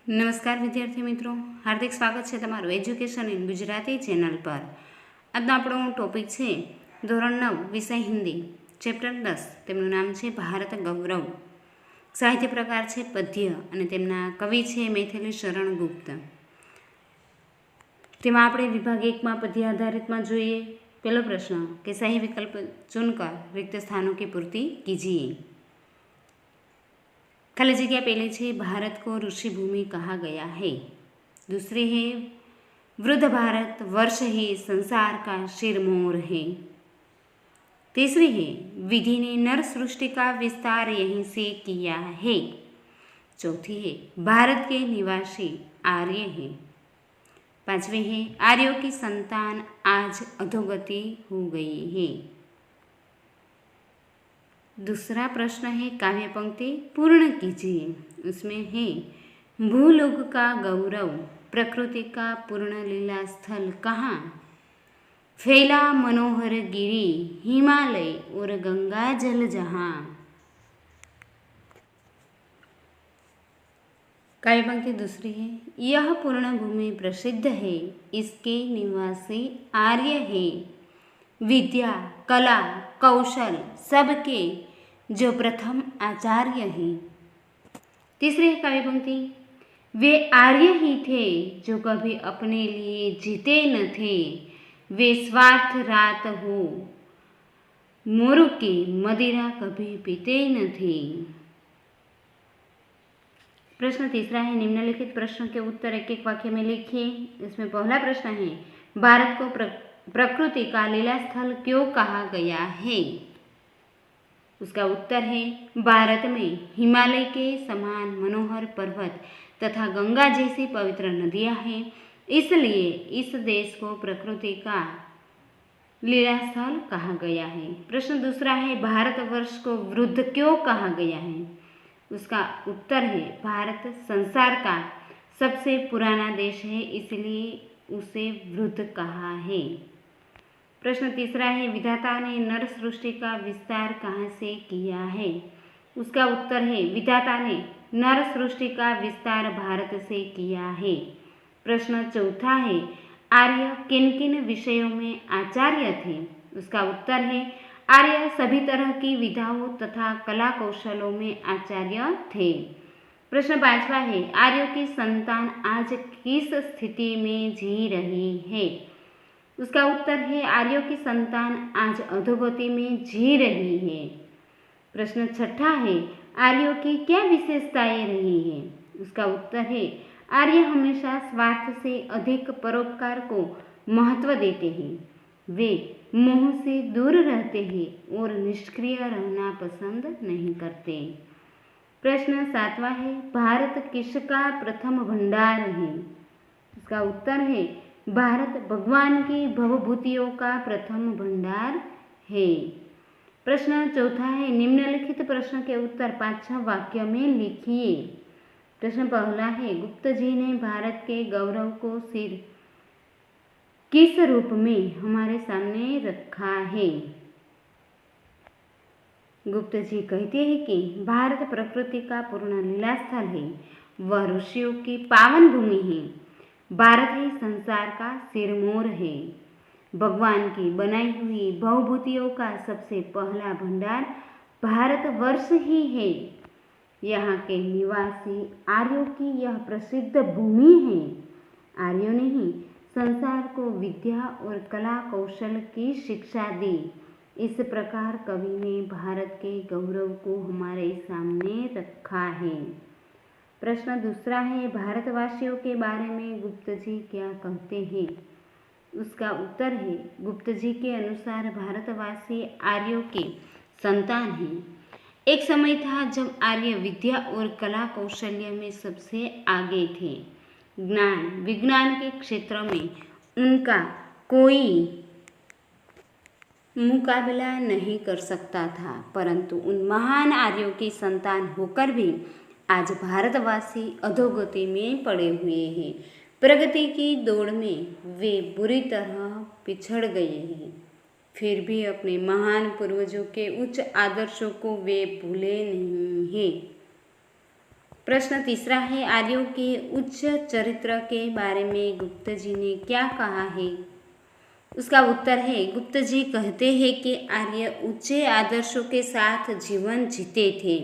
નમસ્કાર વિદ્યાર્થી મિત્રો, હાર્દિક સ્વાગત છે તમારું એજ્યુકેશન ઇન ગુજરાતી ચેનલ પર. આજનો આપણો ટોપિક છે ધોરણ 9 વિષય હિન્દી, ચેપ્ટર 10. તેમનું નામ છે ભારત ગૌરવ. સાહિત્ય પ્રકાર છે પદ્ય અને તેમના કવિ છે મૈથિલી શરણ ગુપ્ત. તેમાં આપણે વિભાગ 1માં પદ્ય આધારિતમાં જોઈએ. પહેલો પ્રશ્ન કે સही विकल्प चुनकर रिक्त स्थानों की पूर्ति कीजिए. खाली जगह पहले है भारत को ऋषि भूमि कहा गया है. दूसरी है वृद्ध भारत वर्ष ही संसार का शिरमोर है. तीसरी है विधि ने नर सृष्टि का विस्तार यहीं से किया है. चौथी है भारत के निवासी आर्य हैं. पांचवी है आर्यों की संतान आज अधोगति हो गई है. दूसरा प्रश्न है काव्य पंक्ति पूर्ण कीजिए. उसमें है भूलोक का गौरव प्रकृति का पूर्ण लीला स्थल कहाँ, फैला मनोहर गिरी हिमालय और गंगा जल जहाँ. काव्य पंक्ति दूसरी है यह पूर्ण भूमि प्रसिद्ध है, इसके निवासी आर्य है. विद्या कला कौशल सबके जो प्रथम आचार्य हैं. तीसरी काव्य पंक्ति वे आर्य ही थे जो कभी अपने लिए जीते न थे, वे स्वार्थ रात हो मोरु की मदिरा कभी पीते न थे. प्रश्न तीसरा है निम्नलिखित प्रश्न के उत्तर एक एक वाक्य में लिखिए. इसमें पहला प्रश्न है भारत को प्रकृति का लीला स्थल क्यों कहा गया है. उसका उत्तर है भारत में हिमालय के समान मनोहर पर्वत तथा गंगा जैसी पवित्र नदियां हैं, इसलिए इस देश को प्रकृति का लीला स्थल कहा गया है. प्रश्न दूसरा है भारतवर्ष को वृद्ध क्यों कहा गया है. उसका उत्तर है भारत संसार का सबसे पुराना देश है, इसलिए उसे वृद्ध कहा है. प्रश्न तीसरा है विधाता ने नर सृष्टि का विस्तार कहाँ से किया है. उसका उत्तर है विधाता ने नर सृष्टि का विस्तार भारत से किया है. प्रश्न चौथा है आर्य किन किन विषयों में आचार्य थे. उसका उत्तर है आर्य सभी तरह की विधाओं तथा कला कौशलों में आचार्य थे. प्रश्न पांचवा है आर्यों की संतान आज किस स्थिति में जी रही है. उसका उत्तर है आर्यों की संतान आज अधोगति में जी रही है. प्रश्न छठा है आर्यों की क्या विशेषताएं रही हैं. उसका उत्तर है आर्य हमेशा स्वार्थ से अधिक परोपकार को महत्व देते हैं, वे मोह से दूर रहते हैं और निष्क्रिय रहना पसंद नहीं करते. प्रश्न सातवां है भारत किसका प्रथम भंडार है. उसका उत्तर है भारत भगवान की भवभूतियों का प्रथम भंडार है. प्रश्न चौथा है निम्नलिखित प्रश्न के उत्तर 5 वाक्य में लिखिए. प्रश्न पहला है गुप्त जी ने भारत के गौरव को सिर किस रूप में हमारे सामने रखा है. गुप्त जी कहते हैं कि भारत प्रकृति का पूर्ण लीला स्थल है, वह ऋषियों की पावन भूमि है. भारत ही संसार का सिरमौर है, भगवान की बनाई हुई भवभूतियों का सबसे पहला भंडार भारतवर्ष ही है. यहाँ के निवासी आर्यों की यह प्रसिद्ध भूमि है. आर्यों ने ही संसार को विद्या और कला कौशल की शिक्षा दी. इस प्रकार कवि ने भारत के गौरव को हमारे सामने रखा है. प्रश्न दूसरा है भारतवासियों के बारे में गुप्त जी क्या कहते हैं. उसका उत्तर है गुप्त जी के अनुसार भारतवासी आर्यों के संतान हैं. एक समय था जब आर्य विद्या और कला कौशल्य में सबसे आगे थे. ज्ञान विज्ञान के क्षेत्र में उनका कोई मुकाबला नहीं कर सकता था, परंतु उन महान आर्यों की संतान होकर भी आज भारतवासी अधोगति में पड़े हुए हैं. प्रगति की दौड़ में वे बुरी तरह पिछड़ गए हैं, फिर भी अपने महान पूर्वजों के उच्च आदर्शों को वे भूले नहीं हैं. प्रश्न तीसरा है, आर्यों के उच्च चरित्र के बारे में गुप्त जी ने क्या कहा है? उसका उत्तर है, गुप्त जी कहते हैं कि आर्य ऊंचे आदर्शों के साथ जीवन जीते थे।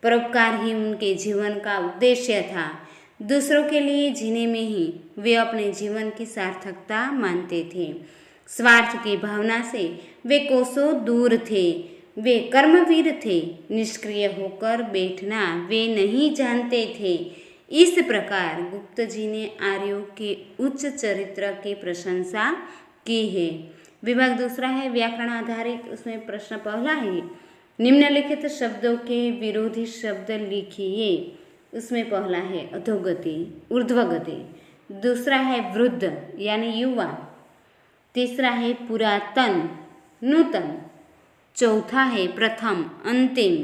परोपकार ही उनके जीवन का उद्देश्य था। दूसरों के लिए जीने में ही वे अपने जीवन की सार्थकता मानते थे। स्वार्थ की भावना से वे कोसों दूर थे। वे कर्मवीर थे। निष्क्रिय होकर बैठना वे नहीं जानते थे। इस प्रकार गुप्त जी ने आर्यों के उच्च चरित्र की प्रशंसा की है। विभाग दूसरा है व्याकरण आधारित। उसमें प्रश्न पहला है, निम्नलिखित शब्दों के विरोधी शब्द लिखिए। उसमें पहला है अधोगति, ऊर्ध्वगति। दूसरा है वृद्ध यानी युवा। तीसरा है पुरातन, नूतन। चौथा है प्रथम, अंतिम।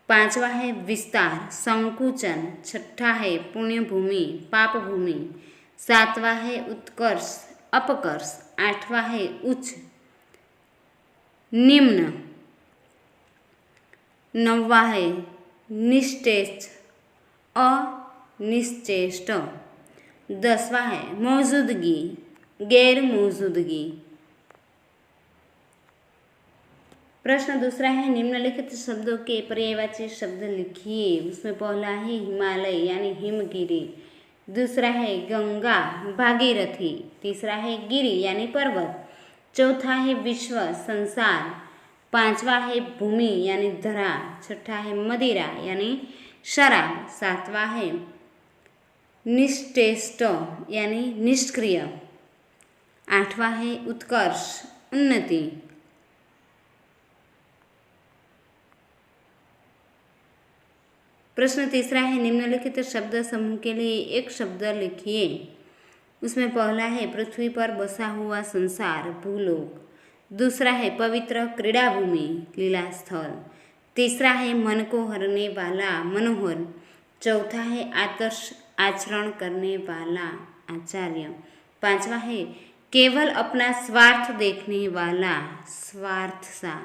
पांचवा है विस्तार, संकुचन। छठा है पुण्यभूमि, पापभूमि। सातवां है उत्कर्ष, अपकर्ष। आठवां है उच्च, निम्न। नौवां है निश्चेष्ट, अनिश्चेष्ट। 10वां है मौजूदगी, गैर मौजूदगी। प्रश्न दूसरा है, निम्नलिखित शब्दों के पर्यायवाची शब्द लिखिए। उसमें पहला है हिमालय यानी हिमगिरी। दूसरा है गंगा, भागीरथी। तीसरा है गिरी यानी पर्वत। चौथा है विश्व, संसार। पांचवा है भूमि यानी धरा। छठा है मदिरा यानी शराब। सातवां है निश्चेष्ट यानी निष्क्रिय। आठवां है उत्कर्ष, उन्नति। प्रश्न तीसरा है, निम्नलिखित शब्द समूह के लिए एक शब्द लिखिए। उसमें पहला है पृथ्वी पर बसा हुआ संसार, भूलोक। दूसरा है पवित्र क्रीड़ाभूमि, लीला स्थल। तीसरा है मन को हरने वाला, मनोहर। चौथा है आदर्श आचरण करने वाला, आचार्य। पांचवा है केवल अपना स्वार्थ देखने वाला, स्वार्थसा।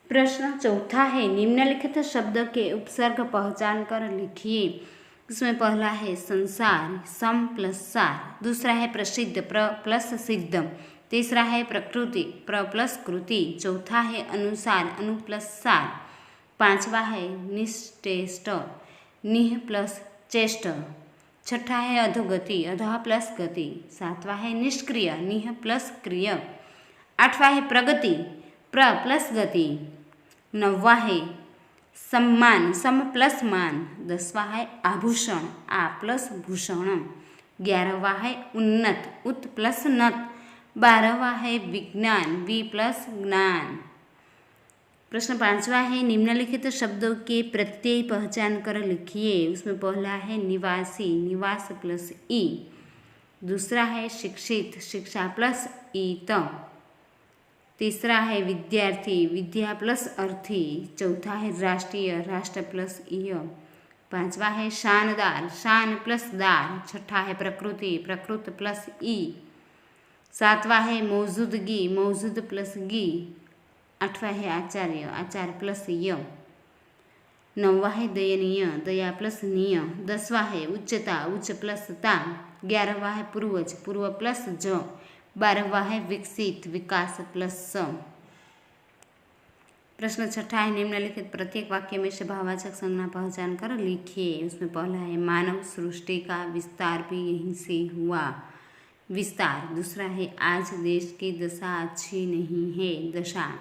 प्रश्न चौथा है, निम्नलिखित शब्द के उपसर्ग पहचान कर लिखिए। उसमें पहला है संसार, सम प्लस सार। दूसरा है प्रसिद्ध, प्र प्लस सिद्ध। तीसरा है प्रकृति, प्र प्लस कृति। चौथा है अनुसार, अनु प्लस सार। पांचवा है निश्चेष्ट, निह प्लस चेष्ट। छठा है अधोगति, अधः प्लस गति। सातवां है निष्क्रिय, निह प्लस क्रिय। आठवां है प्रगति, प्र प्लस गति। नौवां है सम्मान, सम प्लस मान। 10वां है आभूषण, आ प्लस भूषण। 11वां है उन्नत, उत प्लस नत। 12वां है विज्ञान, वि प्लस ज्ञान। प्रश्न 5वां है, निम्नलिखित शब्दों के प्रत्यय पहचान कर लिखिए। उसमें पहला है निवासी, निवास प्लस ई। दूसरा है शिक्षित, शिक्षा प्लस ईत। तीसरा है विद्यार्थी, विद्या प्लस अर्थी। चौथा है राष्ट्रीय, राष्ट्र प्लस ईय। पांचवा है शानदार, शान प्लस दार। छठा है प्रकृति, प्रकृत प्लस ई। सातवां है मौजूदगी, मौजूद प्लस गी। आठवां है आचार्य, आचार्य प्लस य। नौवां है दयनीय, दया प्लस निय। 10वां है उच्चता, उच्च प्लस ता। 11वां है पूर्वज, पूर्व प्लस ज। 12वां है विकसित, विकास प्लस स। प्रश्न छठा है, निम्नलिखित प्रत्येक वाक्य में से भाववाचक संज्ञा पहचान कर लिखिए। उसमें पहला है मानव सृष्टि का विस्तार भी यहीं से हुआ, विस्तार। दूसरा है आज देश की दशा अच्छी नहीं है, दशा।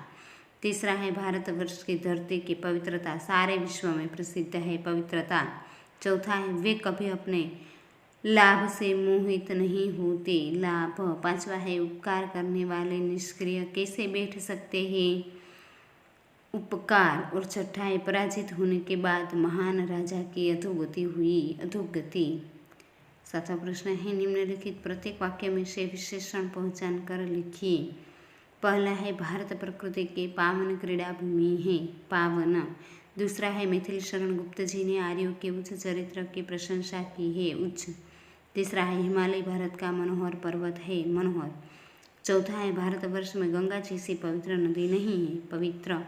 तीसरा है भारतवर्ष की धरती की पवित्रता सारे विश्व में प्रसिद्ध है, पवित्रता। चौथा है वे कभी अपने लाभ से मोहित नहीं होते, लाभ। पांचवा है उपकार करने वाले निष्क्रिय कैसे बैठ सकते हैं, उपकार। और छठा है पराजित होने के बाद महान राजा की अधोगति हुई, अधोगति। सातवां प्रश्न है, निम्नलिखित प्रत्येक वाक्य में से विशेषण पहचान कर लिखिए। पहला है भारत प्रकृति के पावन क्रीड़ा भूमि है, पावन। दूसरा है मैथिली शरण गुप्त जी ने आर्यों के उच्च चरित्र की प्रशंसा की है, उच्च। तीसरा है हिमालय भारत का मनोहर पर्वत है, मनोहर। चौथा है भारतवर्ष में गंगा जैसी पवित्र नदी नहीं है, पवित्र।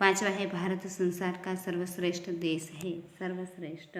पांचवा है भारत संसार का सर्वश्रेष्ठ देश है, सर्वश्रेष्ठ।